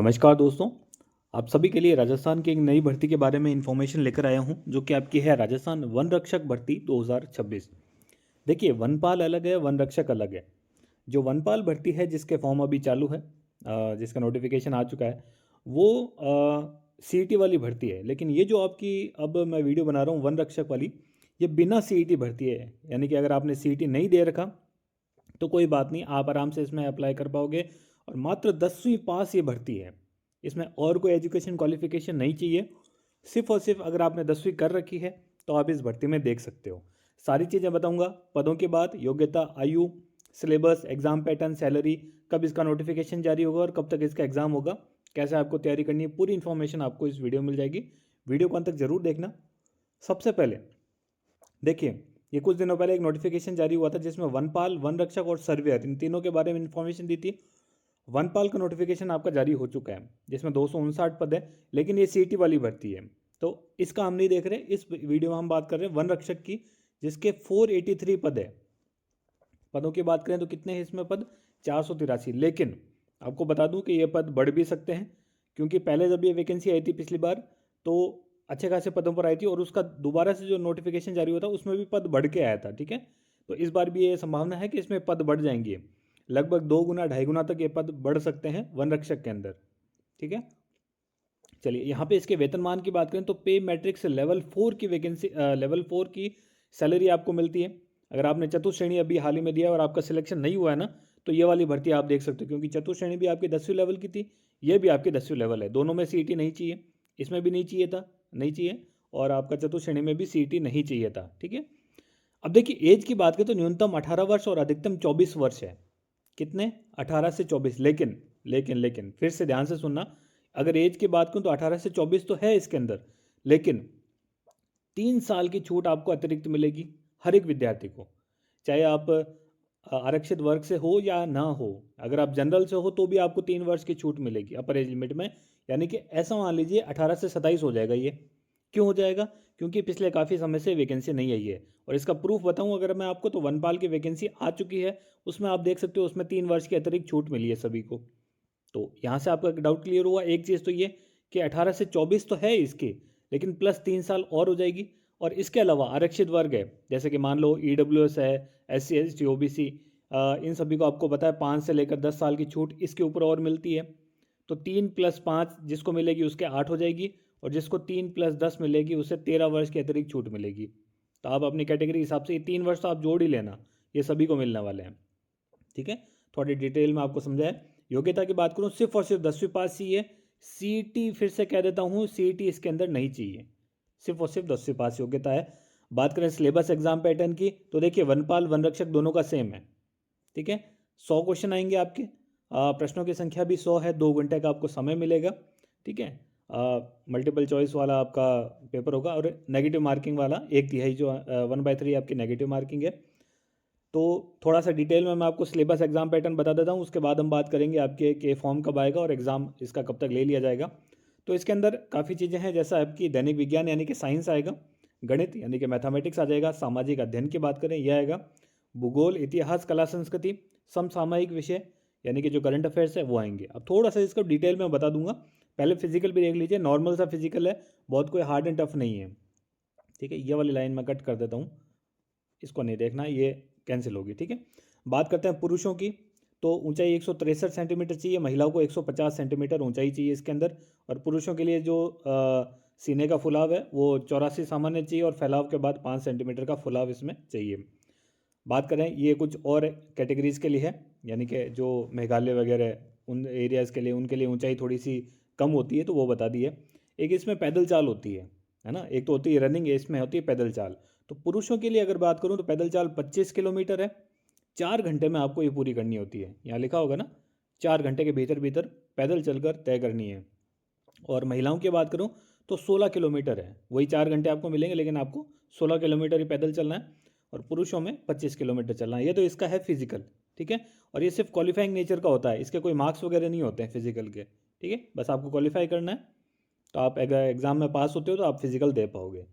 नमस्कार दोस्तों। आप सभी के लिए राजस्थान की एक नई भर्ती के बारे में इंफॉर्मेशन लेकर आया हूं, जो कि आपकी है राजस्थान वन रक्षक भर्ती 2026। देखिए, वनपाल अलग है, वन रक्षक अलग है। जो वनपाल भर्ती है, जिसके फॉर्म अभी चालू है, जिसका नोटिफिकेशन आ चुका है, वो सीईटी वाली भर्ती है। लेकिन ये जो आपकी अब मैं वीडियो बना रहा हूँ वन रक्षक वाली, ये बिना सीईटी भर्ती है। यानी कि अगर आपने सीईटी नहीं दे रखा तो कोई बात नहीं, आप आराम से इसमें अप्लाई कर पाओगे। और मात्र 10वीं पास ये भर्ती है। इसमें और कोई एजुकेशन क्वालिफिकेशन नहीं चाहिए। सिर्फ और सिर्फ अगर आपने 10वीं कर रखी है तो आप इस भर्ती में देख सकते हो। सारी चीज़ें बताऊंगा। पदों के बाद योग्यता, आयु, सिलेबस, एग्ज़ाम पैटर्न, सैलरी, कब इसका नोटिफिकेशन जारी होगा और कब तक इसका एग्ज़ाम होगा, कैसे आपको तैयारी करनी है, पूरी इन्फॉर्मेशन आपको इस वीडियो में मिल जाएगी। वीडियो को अंत तक जरूर देखना। सबसे पहले देखिए, ये कुछ दिनों पहले एक नोटिफिकेशन जारी हुआ था जिसमें वनपाल, वन रक्षक और सर्वेयर, इन तीनों के बारे में इन्फॉर्मेशन दी थी। वनपाल का नोटिफिकेशन आपका जारी हो चुका है, जिसमें 259 पद है। लेकिन ये सीटी वाली भर्ती है, तो इसका हम नहीं देख रहे। इस वीडियो में हम बात कर रहे हैं वन रक्षक की, जिसके 483 पद है। पदों की बात करें तो कितने हैं इसमें पद? 483। लेकिन आपको बता दूं कि ये पद बढ़ भी सकते हैं, क्योंकि पहले जब ये वैकेंसी आई थी पिछली बार, तो अच्छे खासे पदों पर आई थी, और उसका दोबारा से जो नोटिफिकेशन जारी हुआ था उसमें भी पद बढ़ के आया था। ठीक है, तो इस बार भी ये संभावना है कि इसमें पद बढ़ जाएंगे। लगभग 2 गुना 2.5 गुना तक ये पद बढ़ सकते हैं वन रक्षक के अंदर। ठीक है, चलिए यहाँ पे इसके वेतनमान की बात करें तो पे मैट्रिक्स लेवल 4 की वैकेंसी, लेवल 4 की सैलरी आपको मिलती है। अगर आपने चतुश्रेणी अभी हाल ही में दिया और आपका सिलेक्शन नहीं हुआ है ना, तो ये वाली भर्ती आप देख सकते हो, क्योंकि चतुश्रेणी भी आपकी 10वीं लेवल की थी, ये भी आपकी 10वीं लेवल है। दोनों में सीईटी नहीं चाहिए, इसमें भी नहीं चाहिए था, नहीं चाहिए, और आपका चतुश्रेणी में भी सीईटी नहीं चाहिए था। ठीक है, अब देखिए एज की बात करें तो न्यूनतम 18 वर्ष और अधिकतम 24 वर्ष है। कितने? 18 से 24। लेकिन फिर से ध्यान से सुनना। अगर एज की बात करूं तो 18 से 24 तो है इसके अंदर, लेकिन 3 साल की छूट आपको अतिरिक्त मिलेगी हर एक विद्यार्थी को, चाहे आप आरक्षित वर्ग से हो या ना हो। अगर आप जनरल से हो तो भी आपको 3 वर्ष की छूट मिलेगी अपर एज लिमिट में। यानी कि ऐसा मान लीजिए 18 से 27 हो जाएगा ये। क्यों हो जाएगा? क्योंकि पिछले काफ़ी समय से वैकेंसी नहीं आई है। और इसका प्रूफ बताऊं अगर मैं आपको, तो वनपाल की वैकेंसी आ चुकी है, उसमें आप देख सकते हो, उसमें 3 वर्ष की अतिरिक्त छूट मिली है सभी को। तो यहाँ से आपका डाउट क्लियर हुआ। एक चीज़ तो ये कि 18 से 24 तो है इसके, लेकिन प्लस 3 साल और हो जाएगी। और इसके अलावा आरक्षित वर्ग है, जैसे कि मान लो ईडब्ल्यूएस है, SC ST OBC, इन सभी को आपको पता है 5 से लेकर 10 साल की छूट इसके ऊपर और मिलती है। तो 3 + 5 जिसको मिलेगी उसके 8 हो जाएगी, और जिसको 3 + 10 मिलेगी उसे 13 वर्ष की अतिरिक्त छूट मिलेगी। तो आप अपनी कैटेगरी के हिसाब से ये 3 वर्ष तो आप जोड़ ही लेना, ये सभी को मिलने वाले हैं। ठीक है, थोड़ी डिटेल में आपको समझाया। योग्यता की बात करूँ, सिर्फ और सिर्फ 10वीं पास चाहिए। सीईटी फिर से कह देता हूँ, सीईटी इसके अंदर नहीं चाहिए, सिर्फ और सिर्फ 10वीं पास योग्यता है। बात करें सिलेबस, एग्जाम पैटर्न की, तो देखिए वनपाल वन रक्षक दोनों का सेम है। ठीक है, 100 क्वेश्चन आएंगे आपके। प्रश्नों की संख्या भी 100 है। 2 घंटे का आपको समय मिलेगा। ठीक है, मल्टीपल चॉइस वाला आपका पेपर होगा, और नेगेटिव मार्किंग वाला 1/3 जो 1/3 आपकी नेगेटिव मार्किंग है। तो थोड़ा सा डिटेल में मैं आपको सिलेबस, एग्जाम पैटर्न बता देता हूँ, उसके बाद हम बात करेंगे आपके के फॉर्म कब आएगा और एग्ज़ाम इसका कब तक ले लिया जाएगा। तो इसके अंदर काफ़ी चीज़ें हैं, जैसा आपकी दैनिक विज्ञान यानी कि साइंस आएगा, गणित यानी कि मैथमेटिक्स आ जाएगा, सामाजिक अध्ययन की बात करें यह आएगा, भूगोल, इतिहास, कला, संस्कृति, समसामयिक विषय यानी कि जो करंट अफेयर्स है वो आएंगे। अब थोड़ा सा इसको डिटेल में बता दूंगा। पहले फिजिकल भी देख लीजिए, नॉर्मल सा फिजिकल है, बहुत कोई हार्ड एंड टफ नहीं है। ठीक है, ये वाली लाइन मैं कट कर देता हूँ, इसको नहीं देखना, ये कैंसिल होगी। ठीक है, बात करते हैं पुरुषों की। तो ऊंचाई 163 सेंटीमीटर चाहिए, महिलाओं को 150 सेंटीमीटर ऊंचाई चाहिए इसके अंदर। और पुरुषों के लिए जो सीने का फुलाव है वो 84 सामान्य चाहिए, और फैलाव के बाद 5 सेंटीमीटर का फुलाव इसमें चाहिए। बात करें, ये कुछ और कैटेगरीज के लिए है, यानी कि जो मेघालय वगैरह उन एरियाज़ के लिए, उनके लिए ऊंचाई थोड़ी सी कम होती है, तो वो बता दी है। एक इसमें पैदल चाल होती है ना, एक तो होती है रनिंग, इसमें होती है पैदल चाल। तो पुरुषों के लिए अगर बात करूं तो पैदल चाल 25 किलोमीटर है। 4 घंटे में आपको ये पूरी करनी होती है, यहाँ लिखा होगा ना, 4 घंटे के भीतर भीतर पैदल चलकर तय करनी है। और महिलाओं की बात करूं तो 16 किलोमीटर है, वही 4 घंटे आपको मिलेंगे, लेकिन आपको 16 किलोमीटर ही पैदल चलना है। और पुरुषों में 25 किलोमीटर चलना है। ये तो इसका है फिजिकल। ठीक है, और ये सिर्फ क्वालिफाइंग नेचर का होता है, इसके कोई मार्क्स वगैरह नहीं होते हैं फिजिकल के। ठीक है, बस आपको क्वालिफाई करना है, तो आप अगर एग्जाम में पास होते हो तो आप फिजिकल दे पाओगे।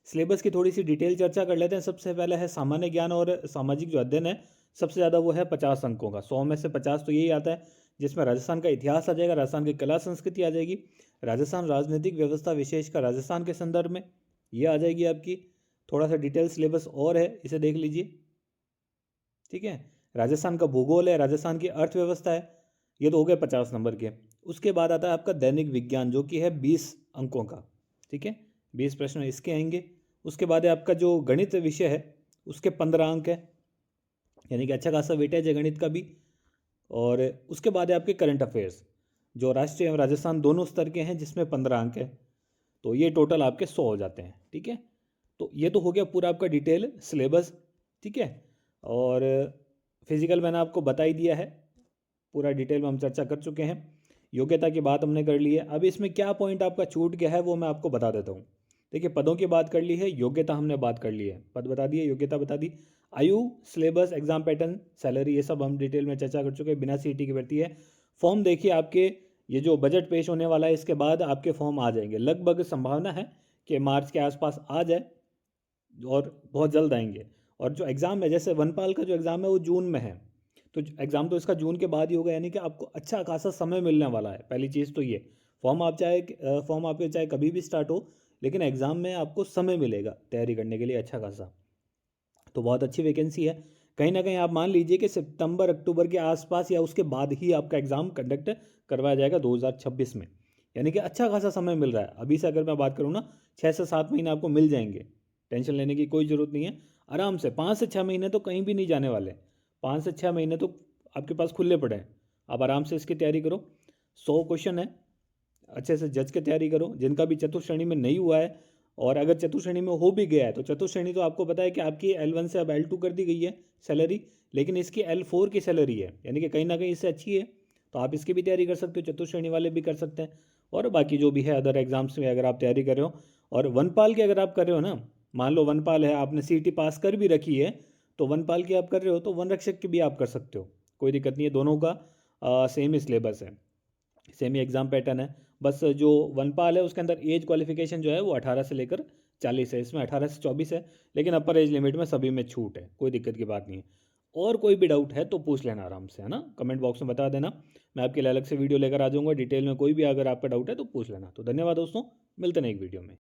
सिलेबस की थोड़ी सी डिटेल चर्चा कर लेते हैं। सबसे पहले है सामान्य ज्ञान और सामाजिक जो अध्ययन है, सबसे ज़्यादा वो है 50 अंकों का, 100 में से 50 तो यही आता है। जिसमें राजस्थान का इतिहास आ जाएगा, राजस्थान की कला संस्कृति आ जाएगी, राजस्थान राजनीतिक व्यवस्था विशेषकर राजस्थान के संदर्भ में ये आ जाएगी आपकी। थोड़ा सा डिटेल सिलेबस और है, इसे देख लीजिए। ठीक है, राजस्थान का भूगोल है, राजस्थान की अर्थव्यवस्था है, ये तो हो गए 50 नंबर के। उसके बाद आता है आपका दैनिक विज्ञान जो कि है 20 अंकों का। ठीक है, 20 प्रश्न इसके आएंगे। उसके बाद है आपका जो गणित विषय है उसके 15 अंक है, यानी कि अच्छा खासा वेटेज है गणित का भी। और उसके बाद है आपके करंट अफेयर्स जो राष्ट्रीय एवं राजस्थान दोनों स्तर के हैं, जिसमें 15 अंक है। तो ये टोटल आपके 100 हो जाते हैं। ठीक है, तो ये तो हो गया पूरा आपका डिटेल सिलेबस। ठीक है, और फिजिकल मैंने आपको बता ही दिया है, पूरा डिटेल में हम चर्चा कर चुके हैं। योग्यता की बात हमने कर ली है। अब इसमें क्या पॉइंट आपका छूट गया है वो मैं आपको बता देता हूँ। देखिए, पदों की बात कर ली है, योग्यता हमने बात कर ली है, पद बता दिए, योग्यता बता दी। आयु, सिलेबस, एग्जाम पैटर्न, सैलरी, ये सब हम डिटेल में चर्चा कर चुके हैं। बिना सीटी की भर्ती है। फॉर्म देखिए आपके, ये जो बजट पेश होने वाला है इसके बाद आपके फॉर्म आ जाएंगे। लगभग संभावना है कि मार्च के आसपास आ जाए और बहुत जल्द आएंगे। और जो एग्ज़ाम है, जैसे वनपाल का जो एग्ज़ाम है वो जून में है, तो एग्ज़ाम तो इसका जून के बाद ही होगा, यानी कि आपको अच्छा खासा समय मिलने वाला है। पहली चीज़ तो ये, फॉर्म आपके चाहे कभी भी स्टार्ट हो, लेकिन एग्ज़ाम में आपको समय मिलेगा तैयारी करने के लिए अच्छा खासा। तो बहुत अच्छी वैकेंसी है। कहीं ना कहीं आप मान लीजिए कि सितंबर अक्टूबर के आसपास या उसके बाद ही आपका एग्ज़ाम कंडक्ट करवाया जाएगा 2026 में, यानी कि अच्छा खासा समय मिल रहा है। अभी से अगर मैं बात करूँ ना, 6 से 7 महीने आपको मिल जाएंगे, टेंशन लेने की कोई ज़रूरत नहीं है। आराम से 5 से 6 महीने तो कहीं भी नहीं जाने वाले, 5 से 6 महीने तो आपके पास खुले पड़े हैं। आप आराम से इसकी तैयारी करो। 100 क्वेश्चन है, अच्छे से जज के तैयारी करो। जिनका भी चतुर्थ श्रेणी में नहीं हुआ है, और अगर चतुर्थ श्रेणी में हो भी गया है, तो चतुर्थ श्रेणी तो आपको पता है कि आपकी L1 से अब L2 कर दी गई है सैलरी, लेकिन इसकी L4 की सैलरी है, यानी कि कहीं ना कहीं इससे अच्छी है। तो आप इसकी भी तैयारी कर सकते हो, चतुर्थ श्रेणी वाले भी कर सकते हैं। और बाकी जो भी है अदर एग्जाम्स में अगर आप तैयारी कर रहे हो, और वनपाल की अगर आप कर रहे हो ना, मान लो वनपाल है, आपने सीटी पास कर भी रखी है, तो वनपाल की आप कर रहे हो तो वन रक्षक की भी आप कर सकते हो, कोई दिक्कत नहीं है। दोनों का सेम ही सिलेबस है, सेम ही एग्ज़ाम पैटर्न है। बस जो वनपाल है उसके अंदर एज क्वालिफिकेशन जो है वो 18 से लेकर 40 है, इसमें 18 से 24 है, लेकिन अपर एज लिमिट में सभी में छूट है, कोई दिक्कत की बात नहीं है। और कोई भी डाउट है तो पूछ लेना आराम से, है ना, कमेंट बॉक्स में बता देना। मैं आपके लिए अलग से वीडियो लेकर आ जाऊँगा डिटेल में, कोई भी अगर आपका डाउट है तो पूछ लेना। तो धन्यवाद दोस्तों, मिलते हैं एक वीडियो में।